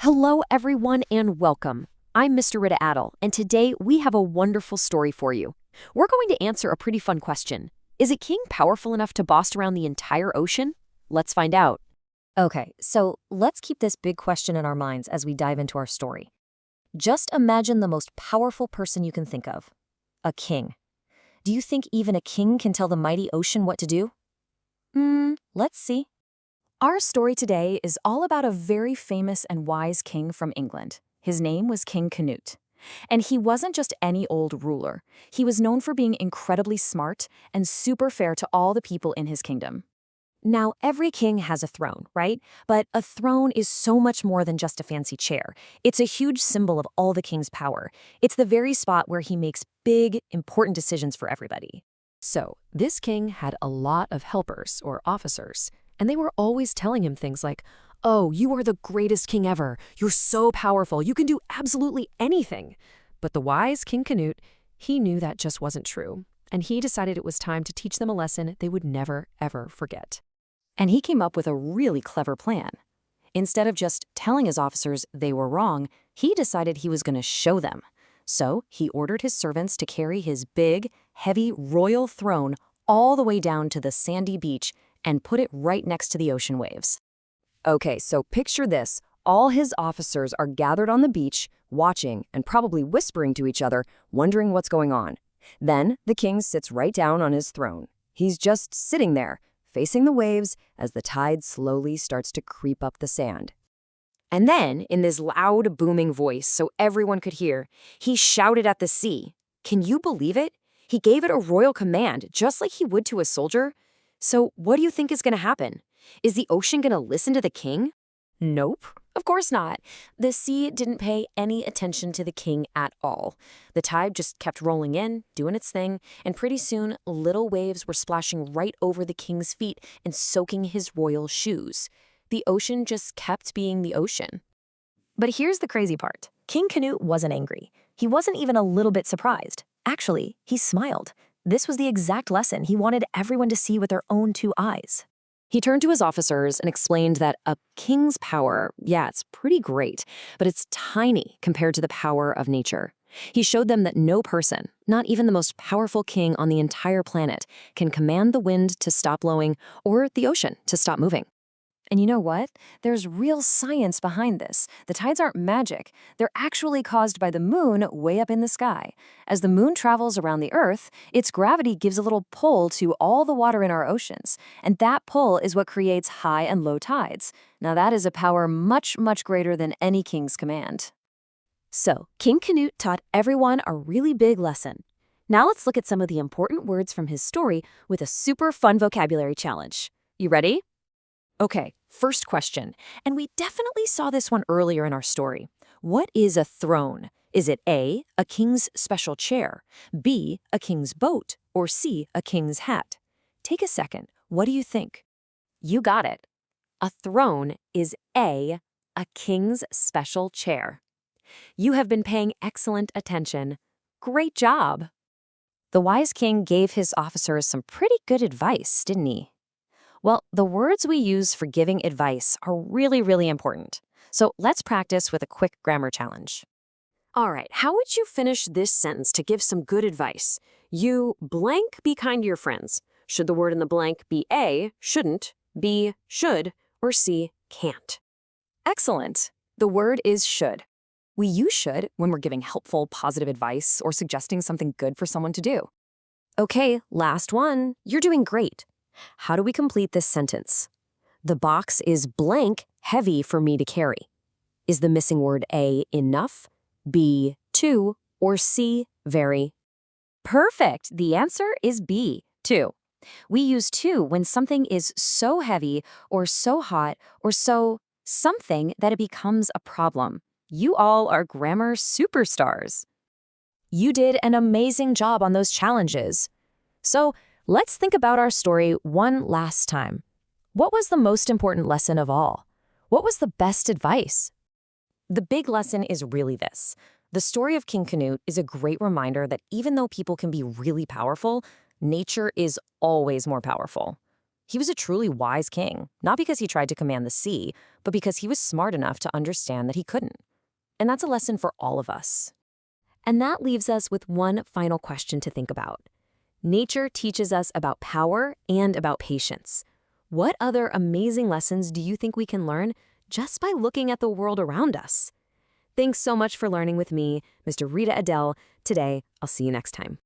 Hello, everyone, and welcome. I'm Mr. Rita Adel, and today we have a wonderful story for you. We're going to answer a pretty fun question. Is a king powerful enough to boss around the entire ocean? Let's find out. Okay, so let's keep this big question in our minds as we dive into our story. Just imagine the most powerful person you can think of, a king. Do you think even a king can tell the mighty ocean what to do? Let's see. Our story today is all about a very famous and wise king from England. His name was King Canute. And he wasn't just any old ruler. He was known for being incredibly smart and super fair to all the people in his kingdom. Now, every king has a throne, right? But a throne is so much more than just a fancy chair. It's a huge symbol of all the king's power. It's the very spot where he makes big, important decisions for everybody. So, this king had a lot of helpers, or officers, and they were always telling him things like, "Oh, you are the greatest king ever. You're so powerful. You can do absolutely anything." But the wise King Canute, he knew that just wasn't true, and he decided it was time to teach them a lesson they would never, ever forget. And he came up with a really clever plan. Instead of just telling his officers they were wrong, he decided he was going to show them. So he ordered his servants to carry his big, heavy royal throne all the way down to the sandy beach and put it right next to the ocean waves. Okay, so picture this. All his officers are gathered on the beach, watching and probably whispering to each other, wondering what's going on. Then the king sits right down on his throne. He's just sitting there, facing the waves as the tide slowly starts to creep up the sand. And then, in this loud, booming voice so everyone could hear, he shouted at the sea. Can you believe it? He gave it a royal command, just like he would to a soldier. So what do you think is going to happen? Is the ocean going to listen to the king? Nope, of course not. The sea didn't pay any attention to the king at all. The tide just kept rolling in, doing its thing, and pretty soon little waves were splashing right over the king's feet and soaking his royal shoes. The ocean just kept being the ocean. But here's the crazy part. King Canute wasn't angry. He wasn't even a little bit surprised. Actually, he smiled. This was the exact lesson he wanted everyone to see with their own two eyes. He turned to his officers and explained that a king's power, yeah, it's pretty great, but it's tiny compared to the power of nature. He showed them that no person, not even the most powerful king on the entire planet, can command the wind to stop blowing or the ocean to stop moving. And you know what? There's real science behind this. The tides aren't magic. They're actually caused by the moon way up in the sky. As the moon travels around the Earth, its gravity gives a little pull to all the water in our oceans. And that pull is what creates high and low tides. Now that is a power much, much greater than any king's command. So, King Canute taught everyone a really big lesson. Now let's look at some of the important words from his story with a super fun vocabulary challenge. You ready? Okay, first question, and we definitely saw this one earlier in our story. What is a throne? Is it A, a king's special chair, B, a king's boat, or C, a king's hat? Take a second. What do you think? You got it. A throne is A, a king's special chair. You have been paying excellent attention. Great job. The wise king gave his officers some pretty good advice, didn't he? Well, the words we use for giving advice are really, really important. So let's practice with a quick grammar challenge. All right, how would you finish this sentence to give some good advice? You blank be kind to your friends. Should the word in the blank be A, shouldn't, B, should, or C, can't? Excellent. The word is should. We use should when we're giving helpful, positive advice or suggesting something good for someone to do. Okay, last one. You're doing great. How do we complete this sentence? The box is blank heavy for me to carry. Is the missing word A enough, B too, or C very? Perfect. The answer is B, too. We use too when something is so heavy or so hot or so something that it becomes a problem. You all are grammar superstars. You did an amazing job on those challenges. So, let's think about our story one last time. What was the most important lesson of all? What was the best advice? The big lesson is really this. The story of King Canute is a great reminder that even though people can be really powerful, nature is always more powerful. He was a truly wise king, not because he tried to command the sea, but because he was smart enough to understand that he couldn't. And that's a lesson for all of us. And that leaves us with one final question to think about. Nature teaches us about power and about patience. What other amazing lessons do you think we can learn just by looking at the world around us? Thanks so much for learning with me, Mr. Rita Adele. Today, I'll see you next time.